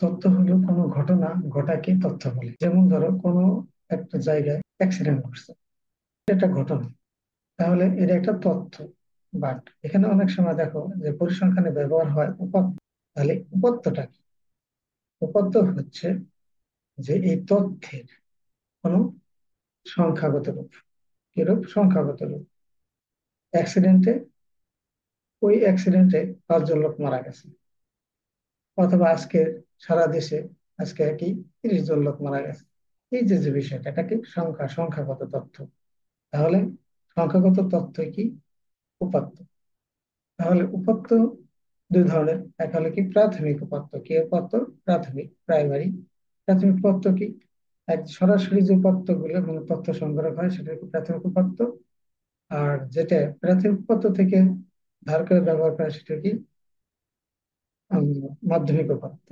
তথ্য হলো কোনো ঘটনা ঘটাকে তথ্য বলে। যেমন ধরো কোনো একটা জায়গায় অ্যাক্সিডেন্ট ঘটছে, এটা ঘটনা, তাহলে এটা একটা তথ্য। বাট এখানে অনেক সময় দেখো যে পরিসংখ্যানে ব্যবহার হয় উপাত্ত। তাহলে উপাত্তটা কি? উপাত্ত হচ্ছে যে এই তথ্যের কোনো সংখ্যাগত রূপ। কিরূপ? সংখ্যাগত রূপ। অ্যাক্সিডেন্টে, ওই অ্যাক্সিডেন্টে 5 জন লোক মারা গেছে, অথবা আজকে সারা দেশে আজকে কি 30 জন লোক মারা গেছে। এই যে যে বিষয়টা, এটা কি সংখ্যাগত তথ্য। তাহলে সংখ্যাগত তথ্য কি? উপাত্ত। তাহলে উপাত্ত দুই ধরনের। এক হলো কি প্রাথমিক উপাত্ত। কি উপাত্ত? প্রাথমিক, প্রাইমারি। প্রাথমিক উপাত্ত কি? এক সরাসরি যে উপাত্ত গুলো মানে তথ্য সংগ্রহ হয় সেটা কি প্রাথমিক উপাত্ত। আর যেটা প্রাথমিক উপাত্ত থেকে ধার করে ব্যবহার করে সেটা কি মাধ্যমিক উপাত্ত।